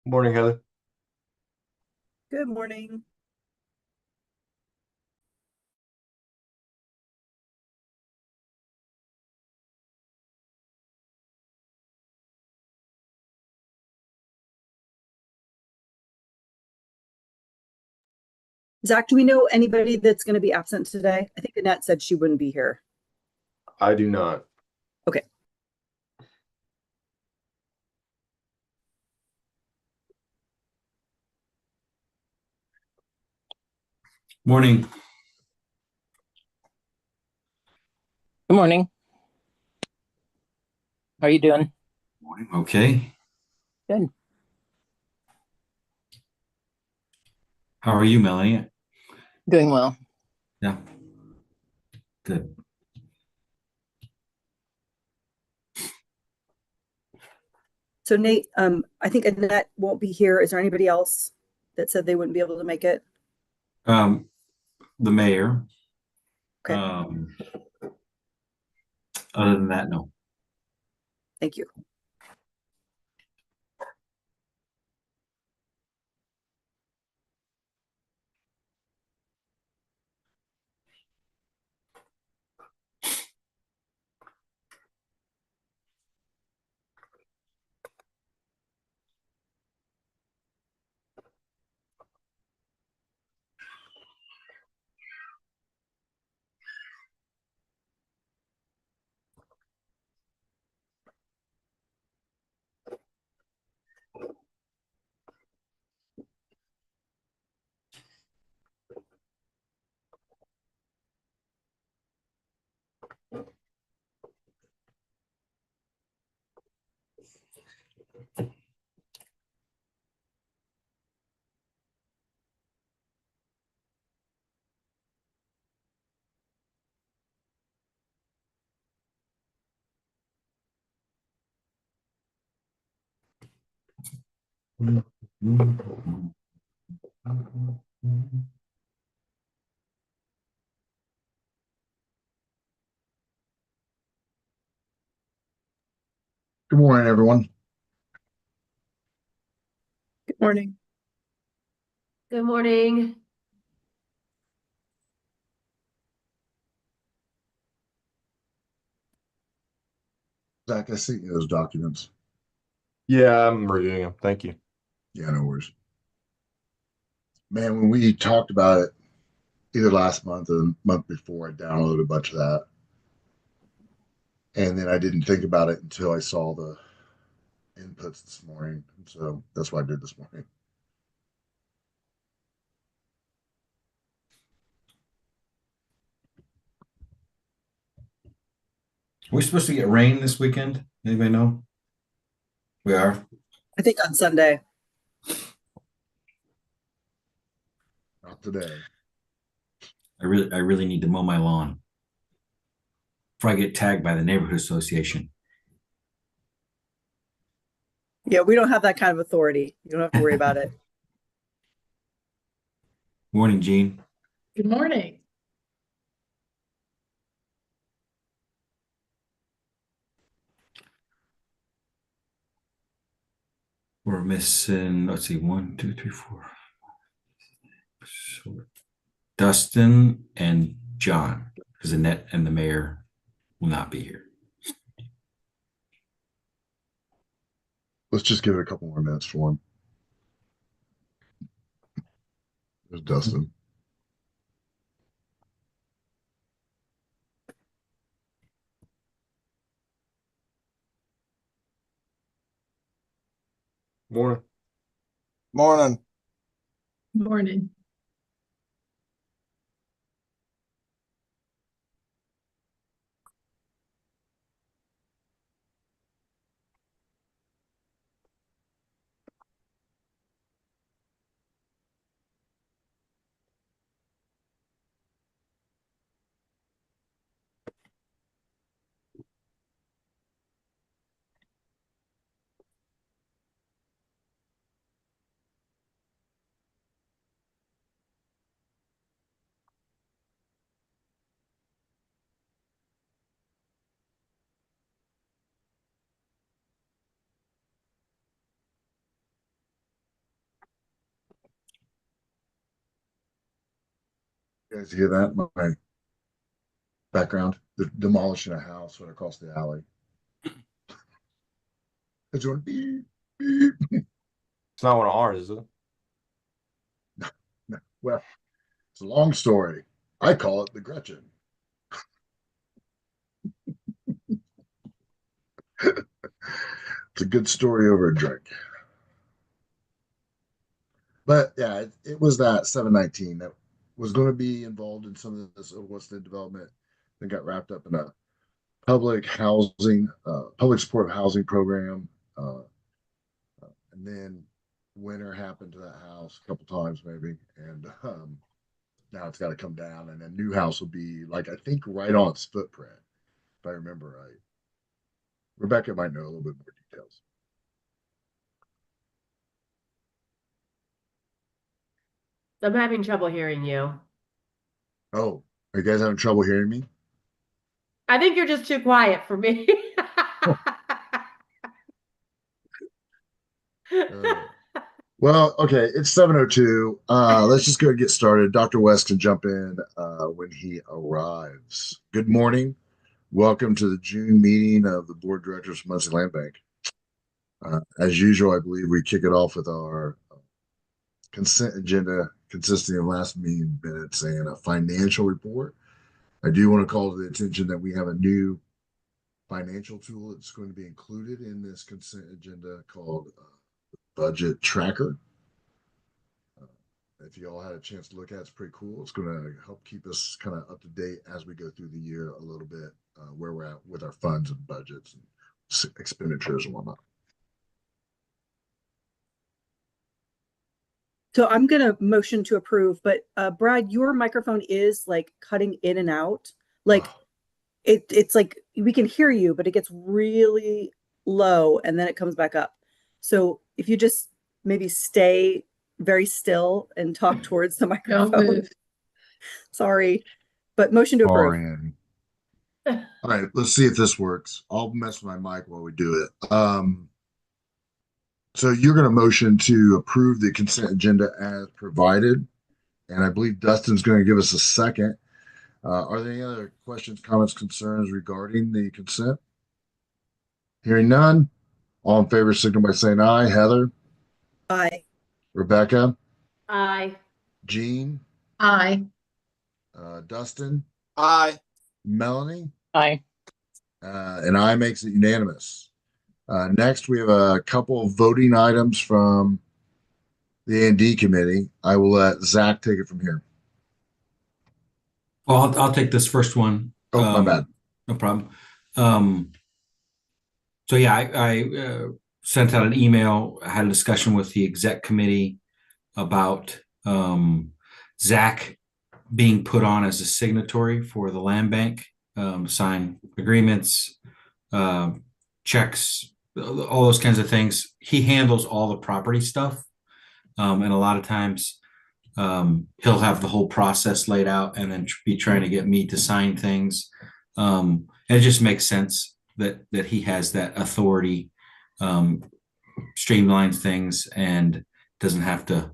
Morning, Heather. Good morning. Zach, do we know anybody that's going to be absent today? I think Annette said she wouldn't be here. I do not. Okay. Morning. Good morning. How are you doing? Morning. Okay. Good. How are you, Melanie? Doing well. Yeah. Good. So Nate, I think Annette won't be here. Is there anybody else that said they wouldn't be able to make it? Um, the mayor. Okay. Other than that, no. Thank you. Good morning, everyone. Good morning. Good morning. Zach, I sent you those documents. Yeah, I'm reviewing them. Thank you. Yeah, no worries. Man, when we talked about it either last month or the month before, I downloaded a bunch of that. And then I didn't think about it until I saw the inputs this morning. So that's what I did this morning. We're supposed to get rain this weekend. Anybody know? We are. I think on Sunday. Not today. I really need to mow my lawn before I get tagged by the neighborhood association. Yeah, we don't have that kind of authority. You don't have to worry about it. Morning, Gene. Good morning. We're missing, let's see, 1, 2, 3, 4. So Dustin and John, because Annette and the mayor will not be here. Let's just give it a couple more minutes for him. There's Dustin. Morning. Morning. Morning. You guys hear that? My background. They're demolishing a house right across the alley. It's going beep, beep. It's not one of ours, is it? No, well, it's a long story. I call it the Gretchen. It's a good story over a drink. But yeah, it was that 719 that was going to be involved in some of this Weston development that got wrapped up in a public support housing program. And then winter happened to that house a couple times maybe. And now it's got to come down and a new house will be like, I think right on its footprint, if I remember right. Rebecca might know a little bit more details. I'm having trouble hearing you. Oh, are you guys having trouble hearing me? I think you're just too quiet for me. Well, okay, it's 7:02. Let's just go and get started. Dr. West can jump in when he arrives. Good morning. Welcome to the June meeting of the Board of Directors of Muncie Land Bank. As usual, I believe we kick it off with our consent agenda consisting of last meeting minutes and a financial report. I do want to call to the attention that we have a new financial tool that's going to be included in this consent agenda called Budget Tracker. If you all had a chance to look at it, it's pretty cool. It's going to help keep us kind of up to date as we go through the year a little bit, where we're at with our funds and budgets and expenditures and whatnot. So I'm gonna motion to approve, but Brad, your microphone is like cutting in and out. Like it's like we can hear you, but it gets really low and then it comes back up. So if you just maybe stay very still and talk towards the Don't microphone. move. Sorry, but motion to approve. Annie. All right, let's see if this works. I'll mess with my mic while we do it. So you're going to motion to approve the consent agenda as provided, and I believe Dustin's going to give us a second. Are there any other questions, comments, concerns regarding the consent? Hearing none, all in favor signal by saying aye. Heather, Aye. Rebecca, Aye. Jean, Aye. Dustin, Aye. Melanie, Aye. and I makes it unanimous. Next, we have a couple of voting items from the A&D committee. I will let Zach take it from here. Well, I'll take this first one. Oh, my bad. No problem. So yeah, I sent out an email, had a discussion with the exec committee about Zach being put on as a signatory for the land bank, sign agreements, checks, all those kinds of things. He handles all the property stuff. And a lot of times he'll have the whole process laid out and then be trying to get me to sign things. And it just makes sense that he has that authority, streamlines things and doesn't have to,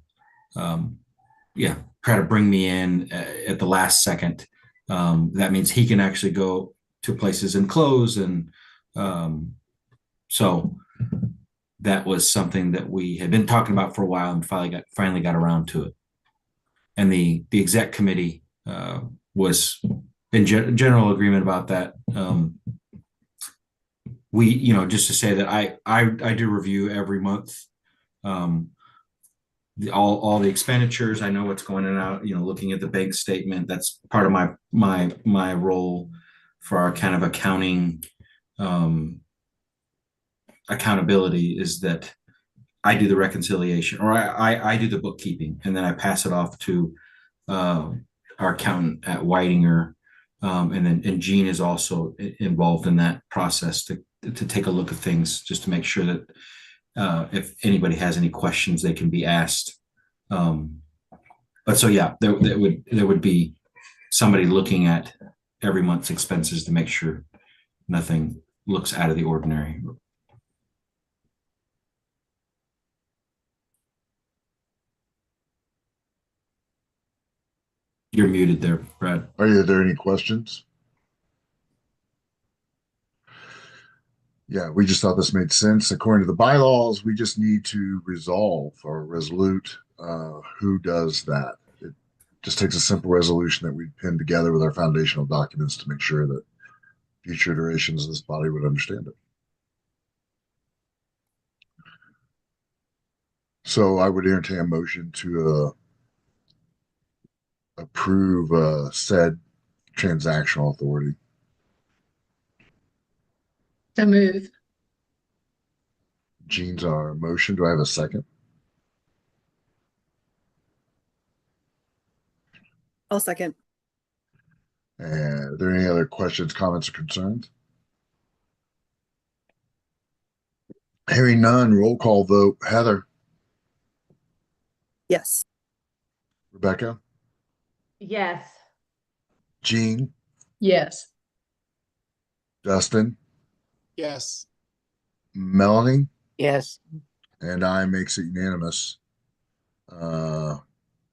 try to bring me in at the last second. That means he can actually go to places and close. And so that was something that we had been talking about for a while and finally got around to it. And the exec committee was in general agreement about that. We, just to say that I do review every month, all the expenditures. I know what's going in and out, looking at the bank statement. That's part of my role for our kind of accounting, accountability, is that I do the reconciliation, or I do the bookkeeping, and then I pass it off to our accountant at Whitinger, and Jean is also involved in that process to take a look at things, just to make sure that if anybody has any questions, they can be asked. But so yeah, there would be somebody looking at every month's expenses to make sure nothing looks out of the ordinary. You're muted there, Brad. Are there any questions? Yeah, we just thought this made sense. According to the bylaws, we just need to resolve or resolute who does that. It just takes a simple resolution that we pin together with our foundational documents to make sure that future iterations of this body would understand it. So I would entertain a motion to approve said transactional authority. So move. Gene's our motion. Do I have a second? I'll second. And are there any other questions, comments, or concerns? Hearing none, roll call vote. Heather, Yes. Rebecca, Yes. Gene, Yes. Dustin, Yes. Melanie, Yes. and I makes it unanimous.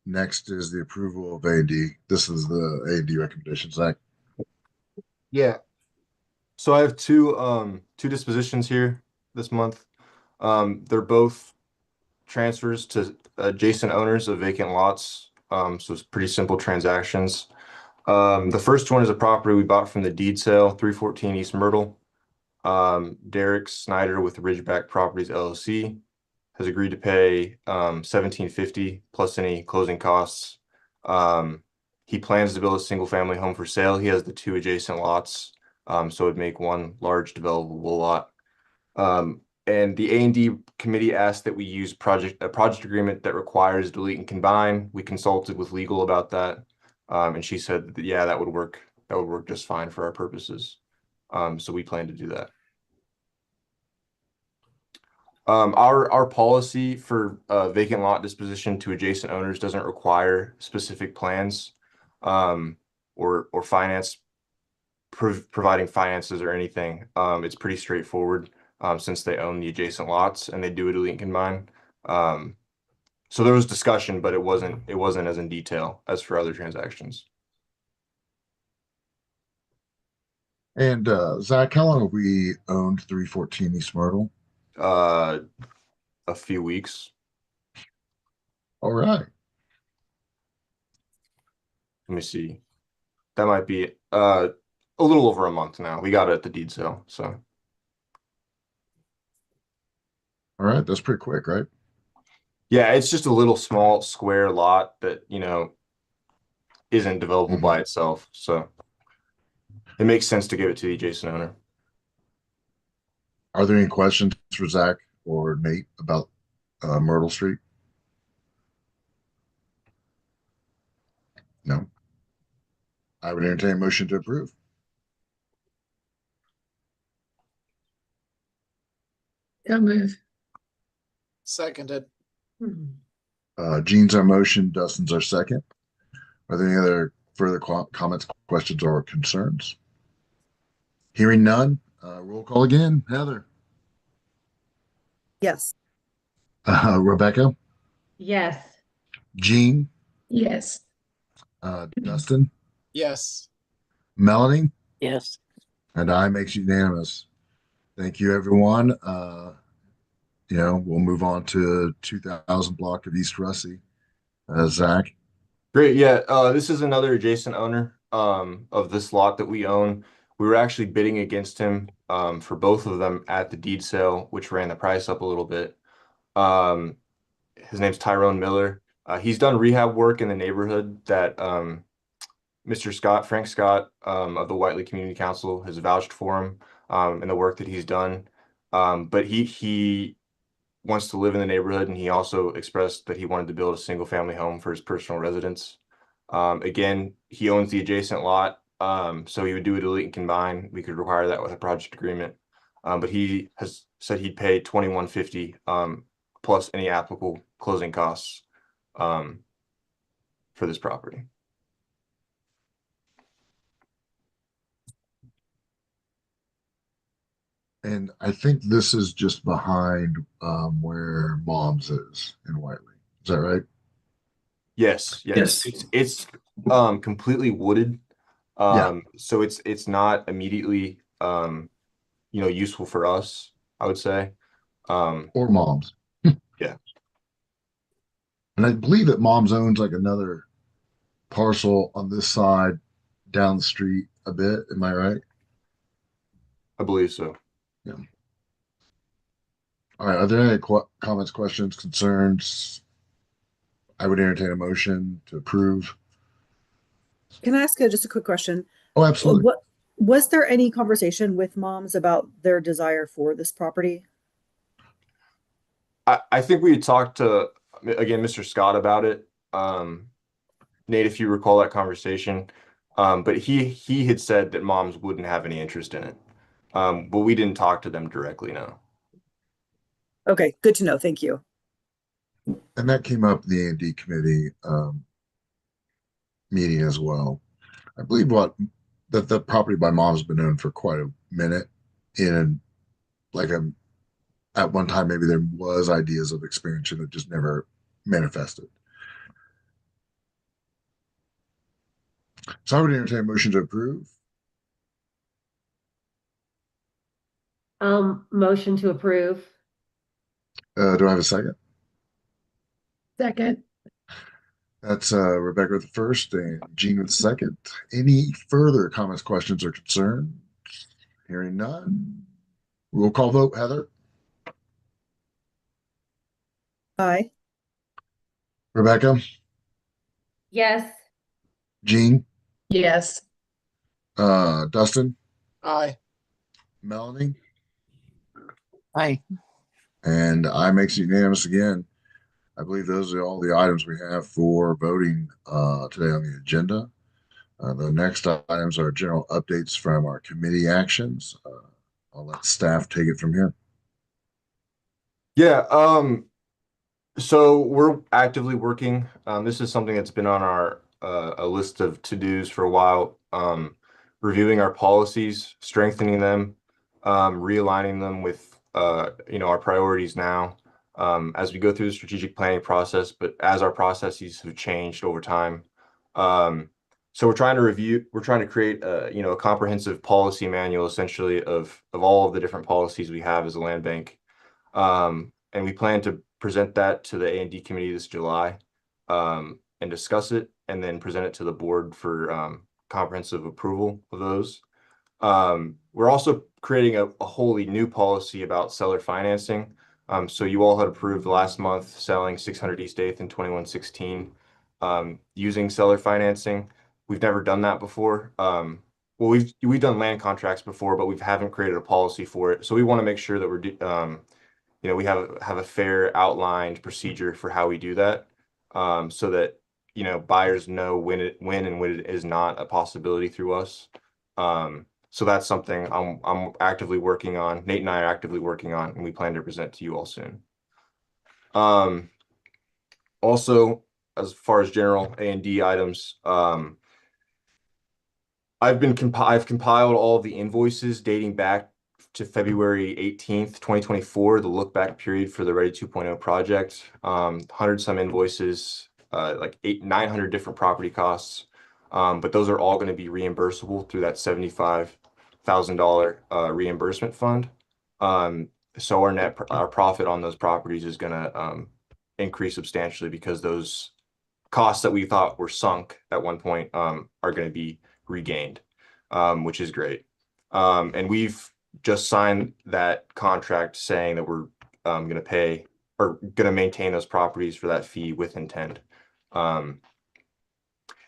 Next is the approval of A&D. This is the A&D recommendation, Zach. Yeah. So I have two dispositions here this month. They're both transfers to adjacent owners of vacant lots. So it's pretty simple transactions. The first one is a property we bought from the deed sale, 314 East Myrtle. Derek Snyder with Ridgeback Properties LLC has agreed to pay $1,750 plus any closing costs. He plans to build a single family home for sale. He has the two adjacent lots, so it'd make one large developable lot. And the A&D committee asked that we use a project agreement that requires delete and combine. We consulted with legal about that, and she said that, yeah, that would work. That would work just fine for our purposes. So we plan to do that. Our policy for vacant lot disposition to adjacent owners doesn't require specific plans or finance providing finances or anything. It's pretty straightforward since they own the adjacent lots and they do a delete and combine. So there was discussion, but it wasn't as in detail as for other transactions. And Zach, how long have we owned 314 East Myrtle? A few weeks. All right. Let me see. That might be a little over a month now. We got it at the deed sale, so. All right, that's pretty quick, right? Yeah, it's just a little small square lot that, isn't developable by itself. So it makes sense to give it to the adjacent owner. Are there any questions for Zach or Nate about Myrtle Street? No. I would entertain a motion to approve. So move. Seconded. Gene's our motion, Dustin's our second. Are there any other further comments, questions, or concerns? Hearing none, roll call again. Heather, Yes. Rebecca, Yes. Gene, Yes. Dustin, Yes. Melanie, Yes. and I makes unanimous. Thank you, everyone. We'll move on to 2000 block of East Russie. Zach. Great. Yeah. This is another adjacent owner of this lot that we own. We were actually bidding against him for both of them at the deed sale, which ran the price up a little bit. His name's Tyrone Miller. He's done rehab work in the neighborhood that Frank Scott of the Whiteley Community Council has vouched for him and the work that he's done. But he wants to live in the neighborhood, and he also expressed that he wanted to build a single family home for his personal residence. Again, he owns the adjacent lot, so he would do a delete and combine. We could require that with a project agreement. But he has said he'd pay $2,150 plus any applicable closing costs for this property. And I think this is just behind where Mom's is in Whiteley. Is that right? Yes, Yes. it's completely wooded. So it's not immediately useful for us, I would say. Or Mom's. Yeah. And I believe that Mom's owns like another parcel on this side down the street a bit. Am I right? I believe so. Yeah. All right. Are there any comments, questions, concerns? I would entertain a motion to approve. Can I ask just a quick question? Oh, absolutely. What was there any conversation with moms about their desire for this property? I think we had talked to again Mr. Scott about it. Nate, if you recall that conversation. But he had said that moms wouldn't have any interest in it. But we didn't talk to them directly, no. Okay, good to know. Thank you. And that came up in the A&D committee meeting as well. I believe that the property by Mom's been owned for quite a minute. In like at one time, maybe there was ideas of expansion that just never manifested. So I would entertain a motion to approve. Motion to approve. Do I have a second? Second. That's Rebecca with the first and Jean with the second. Any further comments, questions, or concerns? Hearing none. Roll call vote, Heather. Aye. Rebecca, Yes. Jean, Yes. Dustin, Aye. Melanie, Aye. and I makes it unanimous again. I believe those are all the items we have for voting today on the agenda. The next items are general updates from our committee actions. I'll let staff take it from here. Yeah, so we're actively working. This is something that's been on our a list of to-dos for a while. Reviewing our policies, strengthening them, realigning them with our priorities now as we go through the strategic planning process, but as our processes have changed over time. So we're trying to create a comprehensive policy manual essentially of all of the different policies we have as a land bank. And we plan to present that to the A&D committee this July and discuss it and then present it to the board for comprehensive approval of those. We're also creating a wholly new policy about seller financing. So you all had approved last month selling 600 East 8th in 2116 using seller financing. We've never done that before. Well, we've done land contracts before, but we haven't created a policy for it. So we want to make sure that we have a fair outlined procedure for how we do that, so that buyers know when and when it is not a possibility through us. So that's something I'm actively working on. Nate and I are actively working on, and we plan to present to you all soon. Also, as far as general A&D items, I've compiled all the invoices dating back to February 18th, 2024, the look back period for the Ready 2.0 project. 100 some invoices, like 900 different property costs. But those are all going to be reimbursable through that $75,000 reimbursement fund. So our profit on those properties is going to increase substantially because those costs that we thought were sunk at one point are going to be regained, which is great. And we've just signed that contract saying that we're going to pay or going to maintain those properties for that fee with intent. And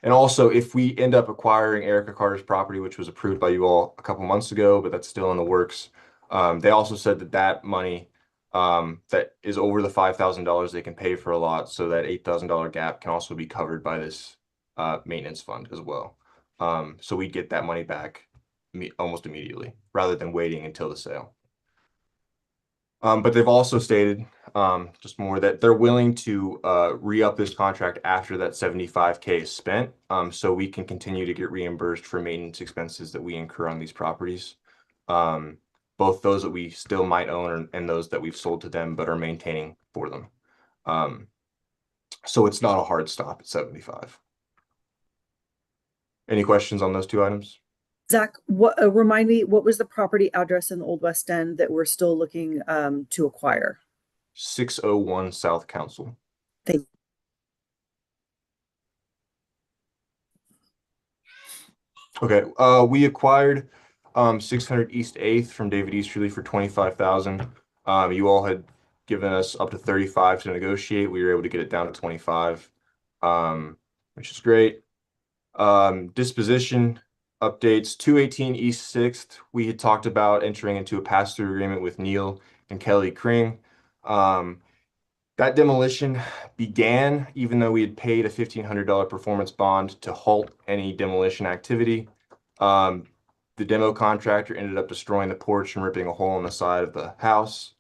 also, if we end up acquiring Erica Carter's property, which was approved by you all a couple months ago, but that's still in the works, they also said that money that is over the $5,000 they can pay for a lot, so that $8,000 gap can also be covered by this maintenance fund as well. So we get that money back almost immediately rather than waiting until the sale. But they've also stated just more that they're willing to re-up this contract after that $75K is spent, so we can continue to get reimbursed for maintenance expenses that we incur on these properties. Both those that we still might own and those that we've sold to them but are maintaining for them. So it's not a hard stop at 75. Any questions on those two items? Zach, what remind me, what was the property address in the Old West End that we're still looking to acquire? 601 South Council. Thank Okay, we acquired 600 East 8th from David Easterly for 25,000. You all had given us up to 35 to negotiate. We were able to get it down to 25, which is great. Disposition updates, 218 East 6th. We had talked about entering into a pass-through agreement with Neil and Kelly Kring. That demolition began even though we had paid a $1,500 performance bond to halt any demolition activity. The demo contractor ended up destroying the porch and ripping a hole in the side of the house.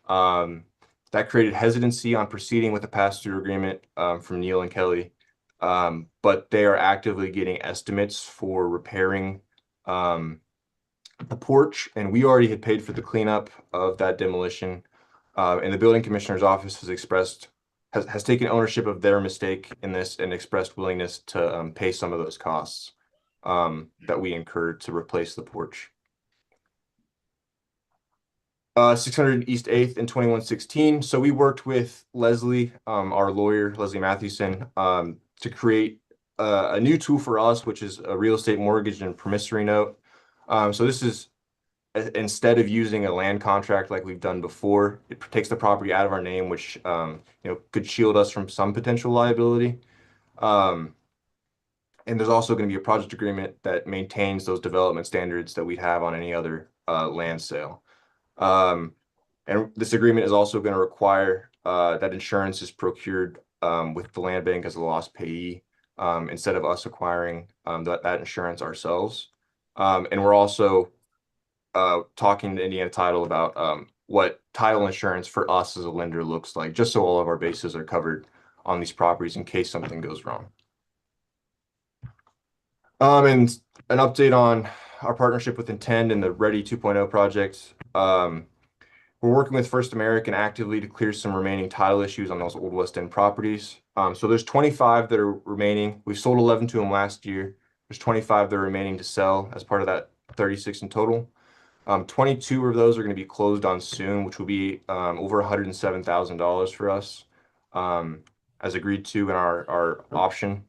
That created hesitancy on proceeding with the pass-through agreement from Neil and Kelly. But they are actively getting estimates for repairing the porch, and we already had paid for the cleanup of that demolition. And the building commissioner's office has taken ownership of their mistake in this and expressed willingness to pay some of those costs that we incurred to replace the porch. 600 East 8th and 2116. So we worked with Leslie, our lawyer, Leslie Mathewson, to create a new tool for us, which is a real estate mortgage and promissory note. So this is, instead of using a land contract like we've done before, it takes the property out of our name, which could shield us from some potential liability. And there's also going to be a project agreement that maintains those development standards that we'd have on any other land sale. And this agreement is also going to require that insurance is procured with the land bank as a lost payee instead of us acquiring that insurance ourselves. And we're also talking to Indiana Title about what title insurance for us as a lender looks like, just so all of our bases are covered on these properties in case something goes wrong. And an update on our partnership with Intend and the Ready 2.0 project. We're working with First American actively to clear some remaining title issues on those Old West End properties. So there's 25 that are remaining. We've sold 11 to them last year. There's 25 that are remaining to sell as part of that 36 in total. 22 of those are going to be closed on soon, which will be over $107,000 for us, as agreed to in our option.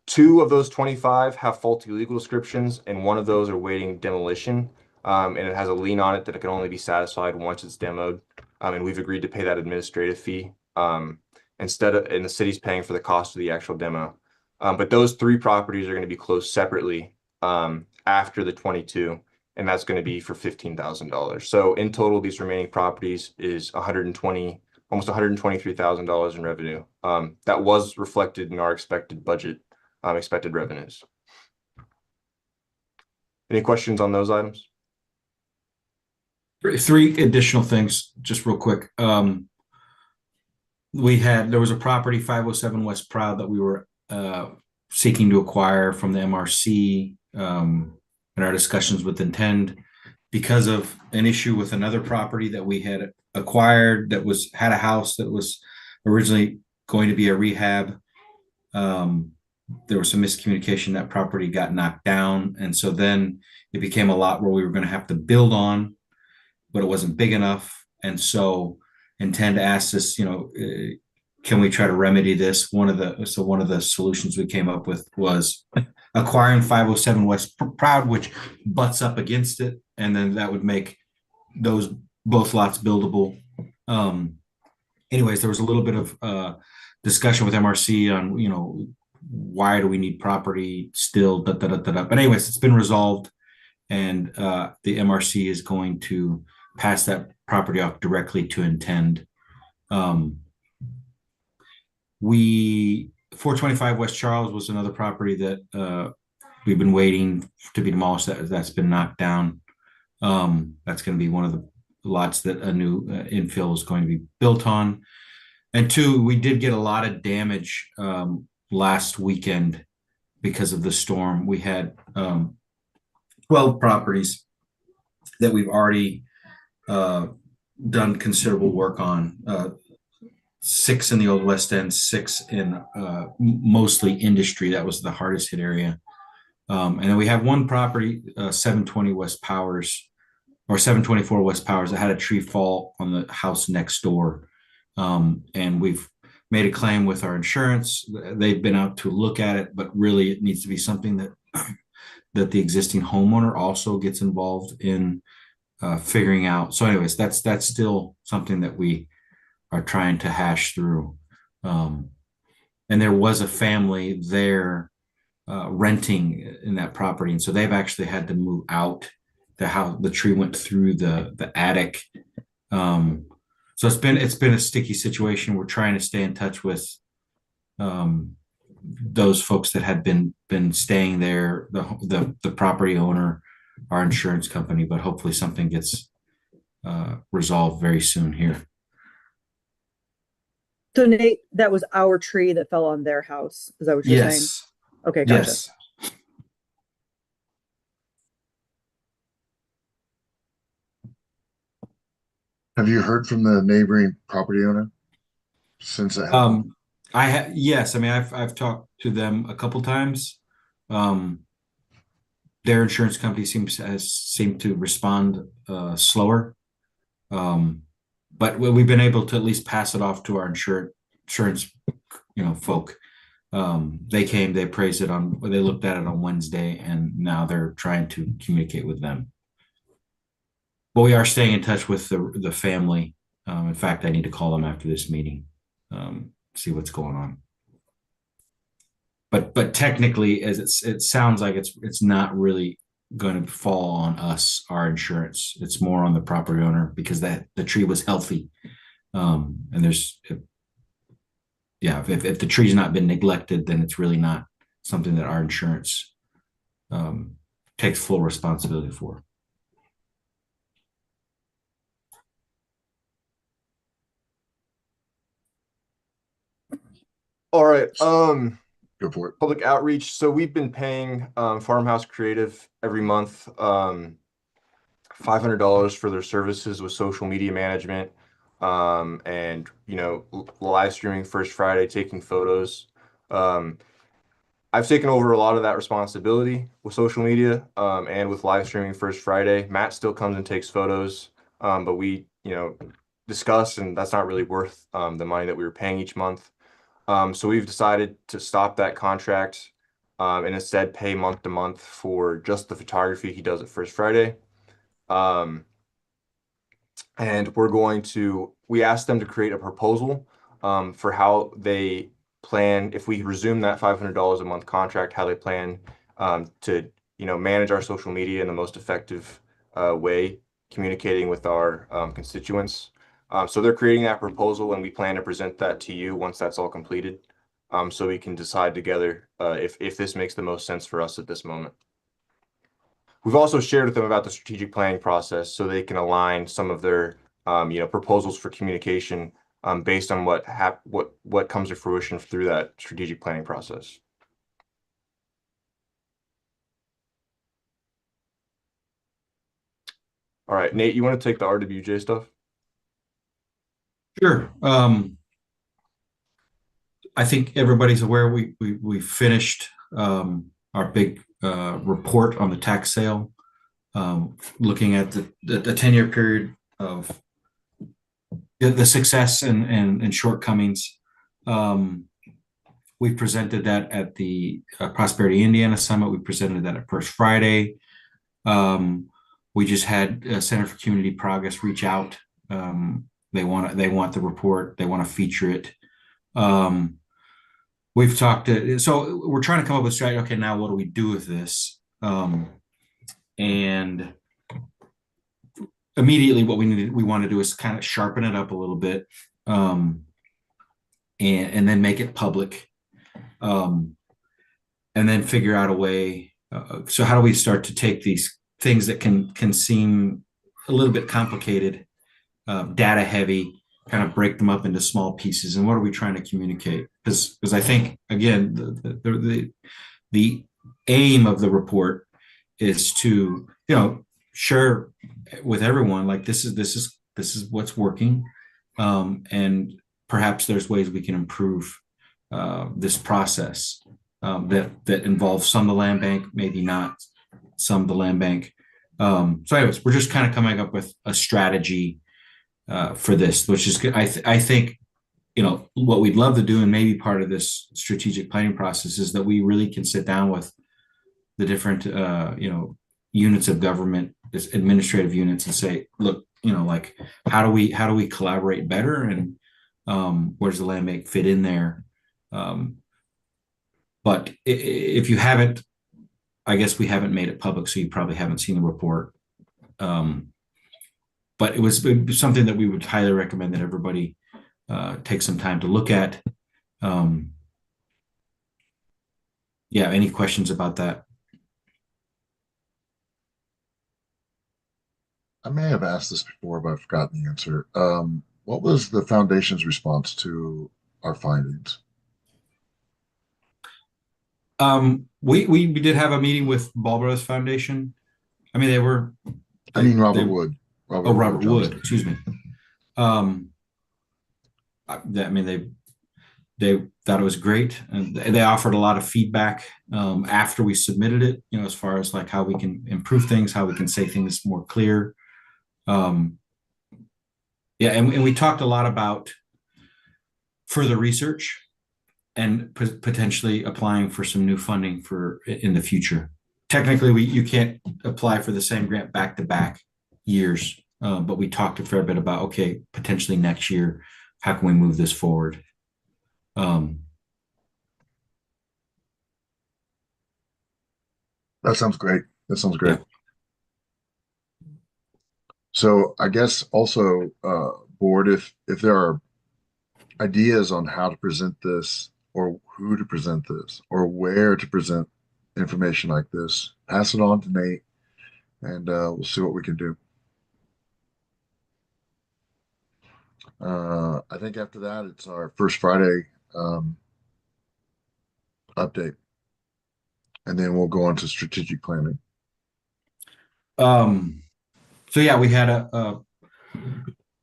2 of those 25 have faulty legal descriptions, and 1 of those are waiting demolition. And it has a lien on it that it can only be satisfied once it's demoed. And we've agreed to pay that administrative fee and the city's paying for the cost of the actual demo. But those 3 properties are going to be closed separately after the 22, and that's going to be for $15,000. So in total, these remaining properties is almost $123,000 in revenue. That was reflected in our expected budget, expected revenues. Any questions on those items? 3 additional things, just real quick. There was a property, 507 West Proud, that we were seeking to acquire from the MRC in our discussions with Intend because of an issue with another property that we had acquired that had a house that was originally going to be a rehab. There was some miscommunication. That property got knocked down, and so then it became a lot where we were going to have to build on, but it wasn't big enough. And so Intend asked us, can we try to remedy this? One of the solutions we came up with was acquiring 507 West Proud, which butts up against it, and then that would make those both lots buildable. Anyways, there was a little bit of discussion with MRC on, why do we need property still? But anyways, it's been resolved, and the MRC is going to pass that property off directly to Intend. 425 West Charles was another property that we've been waiting to be demolished. That's been knocked down. That's going to be one of the lots that a new infill is going to be built on. And 2, we did get a lot of damage last weekend because of the storm. We had 12 properties that we've already done considerable work on. 6 in the old West End, 6 in mostly industry. That was the hardest hit area. And then we have one property, 720 West Powers, or 724 West Powers, that had a tree fall on the house next door. And we've made a claim with our insurance. They've been out to look at it, but really it needs to be something that that the existing homeowner also gets involved in figuring out. So anyways, that's still something that we are trying to hash through. And there was a family there renting in that property, and so they've actually had to move out. The tree went through the attic. So it's been a sticky situation. We're trying to stay in touch with those folks that had been staying there, the property owner, our insurance company, but hopefully something gets resolved very soon here. So Nate, that was our tree that fell on their house. Is that what you're saying? Yes. Okay, gotcha. Yes. Have you heard from the neighboring property owner since that happened? Yes. I mean, I've talked to them a couple times. Their insurance company has seemed to respond slower. But we've been able to at least pass it off to our insurance, folk. They came, they appraised it they looked at it on Wednesday, and now they're trying to communicate with them. But we are staying in touch with the family. In fact, I need to call them after this meeting, see what's going on. But technically, as it sounds like it's not really going to fall on us, our insurance. It's more on the property owner, because the tree was healthy. And if the tree's not been neglected, then it's really not something that our insurance takes full responsibility for. All right. Go for it. Public outreach. So we've been paying Farmhouse Creative every month $500 for their services with social media management, and live streaming First Friday, taking photos. I've taken over a lot of that responsibility with social media and with live streaming First Friday. Matt still comes and takes photos, but we discuss, and that's not really worth the money that we were paying each month. So we've decided to stop that contract and instead pay month to month for just the photography he does at First Friday. And we asked them to create a proposal for how they plan, if we resume that $500 a month contract, how they plan to manage our social media in the most effective way, communicating with our constituents. So they're creating that proposal, and we plan to present that to you once that's all completed, so we can decide together if this makes the most sense for us at this moment. We've also shared with them about the strategic planning process, so they can align some of their proposals for communication based on what comes to fruition through that strategic planning process. All right, Nate, you want to take the RWJ stuff? Sure. I think everybody's aware we finished our big report on the tax sale, looking at the 10-year period of the success and shortcomings. We presented that at the Prosperity Indiana Summit. We presented that at First Friday. We just had Center for Community Progress reach out. They want the report. They want to feature it. We've talked so we're trying to come up with strategy. Okay, now what do we do with this? And immediately what we want to do is kind of sharpen it up a little bit, and then make it public, and then figure out a way. So how do we start to take these things that can seem a little bit complicated, data heavy, kind of break them up into small pieces, and what are we trying to communicate? Because I think, again, the aim of the report is to share with everyone, like this is what's working, and perhaps there's ways we can improve this process that involves some of the land bank, maybe not some of the land bank. So anyways, we're just kind of coming up with a strategy for this, which is good. I think, what we'd love to do, and maybe part of this strategic planning process, is that we really can sit down with the different, units of government, administrative units, and say, look, like, how do we collaborate better, and where does the land bank fit in there? But if you haven't, I guess we haven't made it public, so you probably haven't seen the report. But it was something that we would highly recommend that everybody take some time to look at. Yeah, any questions about that? I may have asked this before, but I've forgotten the answer. What was the foundation's response to our findings? We did have a meeting with Ball Brothers Foundation. I mean, Robert Wood. Robert Johnson. Wood, excuse me. They thought it was great, and they offered a lot of feedback after we submitted it, as far as like how we can improve things, how we can say things more clear. And we talked a lot about further research and potentially applying for some new funding for in the future. Technically, you can't apply for the same grant back-to-back years, but we talked a fair bit about, okay, potentially next year, how can we move this forward? That sounds great. Yeah. So I guess also, board, if there are ideas on how to present this, or who to present this, or where to present information like this, pass it on to Nate, and we'll see what we can do. I think after that, it's our First Friday update, and then we'll go on to strategic planning. So yeah, we had a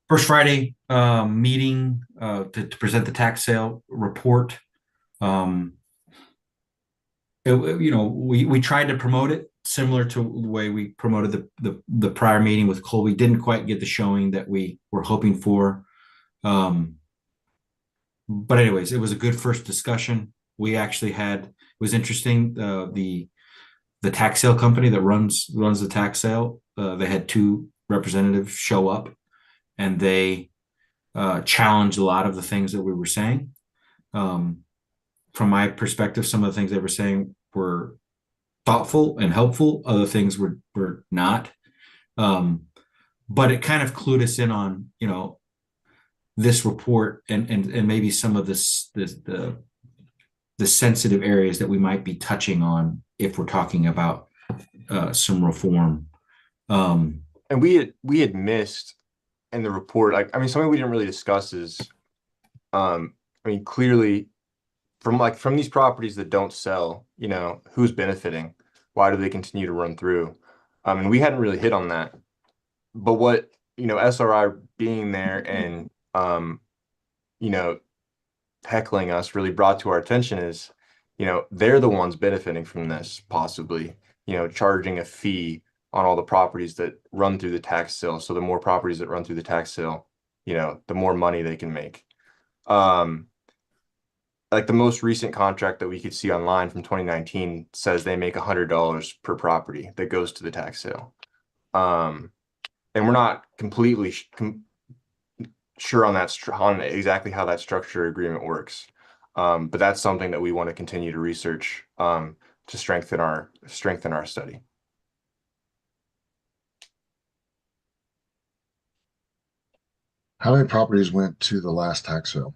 First Friday meeting to present the tax sale report. We tried to promote it similar to the way we promoted the prior meeting with Cole. We didn't quite get the showing that we were hoping for. But anyways, it was a good first discussion. We actually had, it was interesting, the tax sale company that runs the tax sale, they had two representatives show up, and they challenged a lot of the things that we were saying. From my perspective, some of the things they were saying were thoughtful and helpful. Other things were not. But it kind of clued us in on, this report and maybe some of the sensitive areas that we might be touching on if we're talking about some reform. And we had missed in the report, something we didn't really discuss is, clearly from these properties that don't sell, who's benefiting? Why do they continue to run through? And we hadn't really hit on that. But what, SRI being there and, heckling us really brought to our attention is, they're the ones benefiting from this, possibly, charging a fee on all the properties that run through the tax sale. So the more properties that run through the tax sale, the more money they can make. Like the most recent contract that we could see online from 2019 says they make $100 per property that goes to the tax sale. And we're not completely sure on on exactly how that structure agreement works. But that's something that we want to continue to research to strengthen our study. How many properties went to the last tax sale?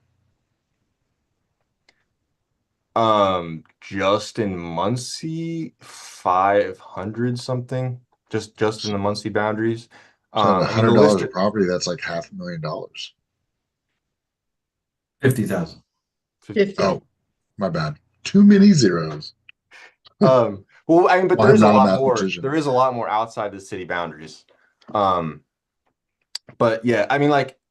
Just in Muncie, 500 something, just in the Muncie boundaries. So $100 a property, that's like $500,000. 50,000. 50. Oh, my bad. Too many zeros. Well, but Well, there's a I'm not a lot more. mathematician. There is a lot more outside the city boundaries. But yeah,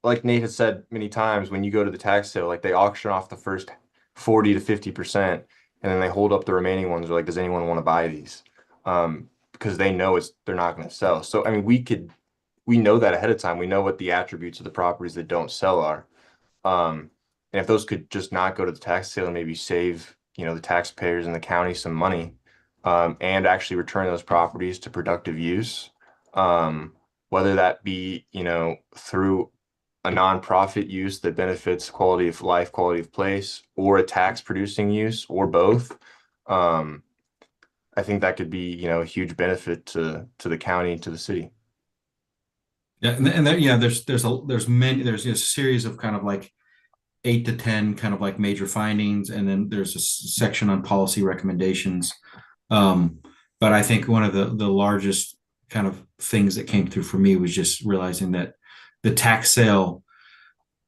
like Nate has said many times, when you go to the tax sale, like they auction off the first 40 to 50%, and then they hold up the remaining ones. They're like, does anyone want to buy these? Because they know they're not going to sell. So I mean, we know that ahead of time. We know what the attributes of the properties that don't sell are. And if those could just not go to the tax sale and maybe save, the taxpayers and the county some money, and actually return those properties to productive use, whether that be, through a nonprofit use that benefits quality of life, quality of place, or a tax producing use, or both. I think that could be, a huge benefit to the county, to the city. Yeah, and there, yeah, there's a series of kind of like 8 to 10 kind of like major findings, and then there's a section on policy recommendations. But I think one of the largest kind of things that came through for me was just realizing that the tax sale,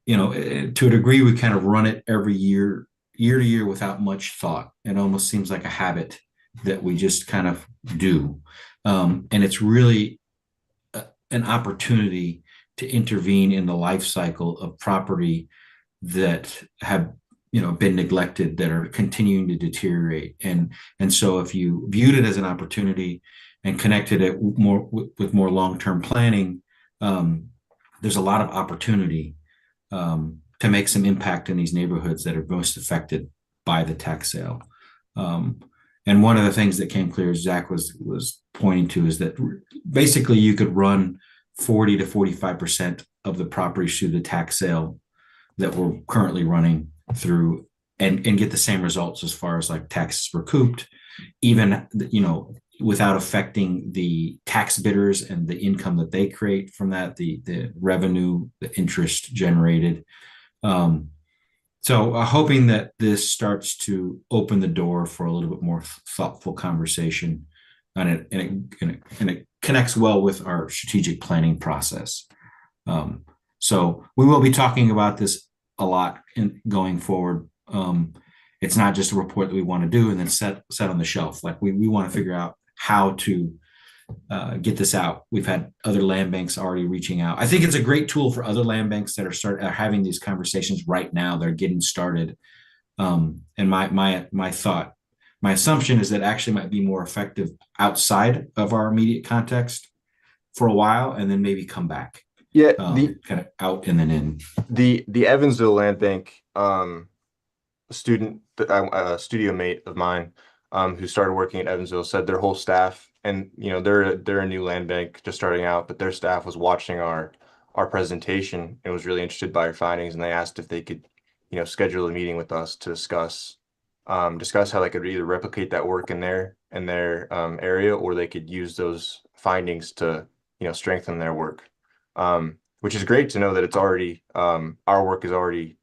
to a degree, we kind of run it every year to year without much thought. It almost seems like a habit that we just kind of do. And it's really an opportunity to intervene in the life cycle of property that have been neglected, that are continuing to deteriorate. And so if you viewed it as an opportunity and connected it more with more long-term planning, there's a lot of opportunity to make some impact in these neighborhoods that are most affected by the tax sale. And one of the things that came clear, Zach was pointing to, is that basically you could run 40 to 45% of the properties through the tax sale that we're currently running through, and get the same results as far as like taxes recouped, even without affecting the tax bidders and the income that they create from that, the revenue, the interest generated. So hoping that this starts to open the door for a little bit more thoughtful conversation, and it connects well with our strategic planning process. So we will be talking about this a lot going forward. It's not just a report that we want to do and then set on the shelf. Like we want to figure out how to get this out. We've had other land banks already reaching out. I think it's a great tool for other land banks that are having these conversations right now. They're getting started. And my assumption is that actually might be more effective outside of our immediate context for a while, and then maybe come back. Yeah, kind of out and then in. The Evansville Land Bank, studio mate of mine, who started working at Evansville, said their whole staff, and they're a new land bank just starting out, but their staff was watching our presentation and was really interested by our findings, and they asked if they could schedule a meeting with us to discuss how they could either replicate that work in their area, or they could use those findings to strengthen their work. Which is great to know that it's already our work is already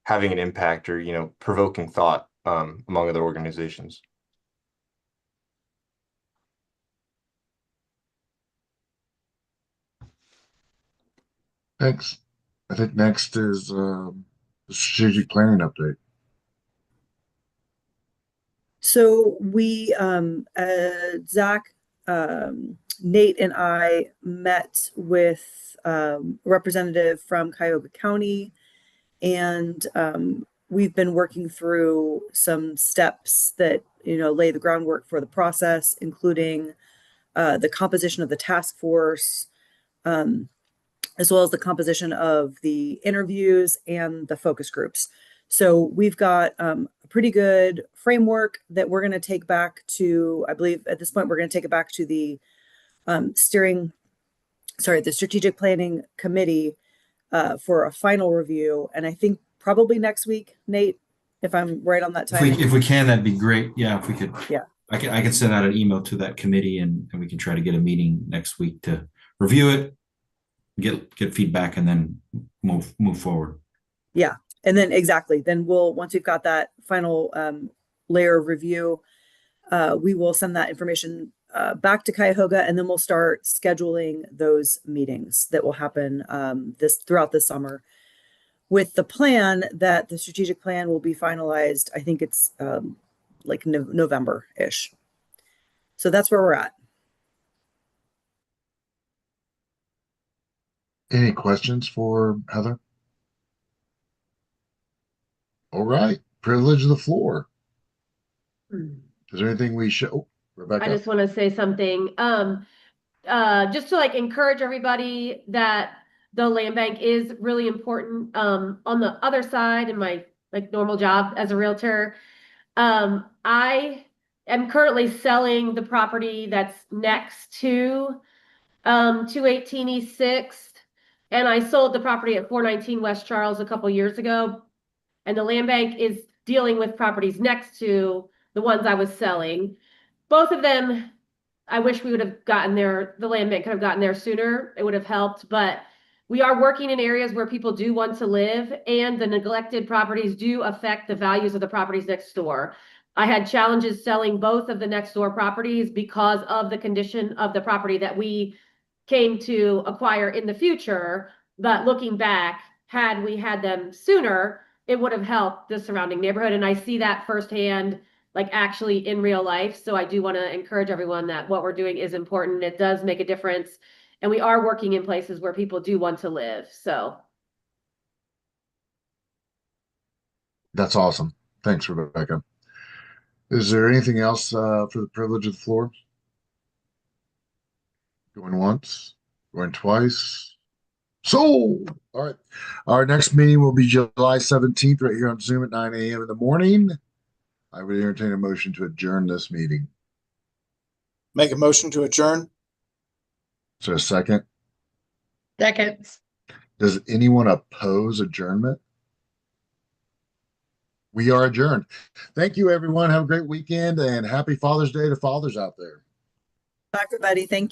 having an impact, or provoking thought among other organizations. Thanks. I think next is the strategic planning update. So we, Zach, Nate and I met with a representative from Cuyahoga County, and we've been working through some steps that lay the groundwork for the process, including the composition of the task force, as well as the composition of the interviews and the focus groups. So we've got a pretty good framework that we're going to take back to, I believe at this point, we're going to take it back to the strategic planning committee for a final review. And I think probably next week, Nate, if I'm right on that time. If we can, that'd be great. Yeah, if we could. Yeah. I can send out an email to that committee, and we can try to get a meeting next week to review it, get feedback, and then move forward. Yeah. And then exactly. Then once we've got that final layer of review, we will send that information back to Cuyahoga, and then we'll start scheduling those meetings that will happen throughout the summer, with the plan that the strategic plan will be finalized. I think it's like November-ish. So that's where we're at. Any questions for Heather? All right, privilege of the floor. Is there anything we should, oh, Rebecca? I just want to say something. Just to like encourage everybody that the land bank is really important. On the other side, in my like normal job as a realtor, I am currently selling the property that's next to 218 East Sixth, and I sold the property at 419 West Charles a couple years ago. And the land bank is dealing with properties next to the ones I was selling. Both of them, I wish we would have gotten there, the land bank could have gotten there sooner. It would have helped, but we are working in areas where people do want to live, and the neglected properties do affect the values of the properties next door. I had challenges selling both of the next door properties because of the condition of the property that we came to acquire in the future. But looking back, had we had them sooner, it would have helped the surrounding neighborhood. And I see that firsthand, like actually in real life. So I do want to encourage everyone that what we're doing is important. It does make a difference. And we are working in places where people do want to live. So. That's awesome. Thanks, Rebecca. Is there anything else for the privilege of the floor? Going once, going twice. So, all right. Our next meeting will be July 17th, right here on Zoom at 9 a.m. in the morning. I would entertain a motion to adjourn this meeting. Make a motion to adjourn. Is there a second? Second. Does anyone oppose adjournment? We are adjourned. Thank you, everyone. Have a great weekend and happy Father's Day to fathers out there. Bye, everybody. Thank you.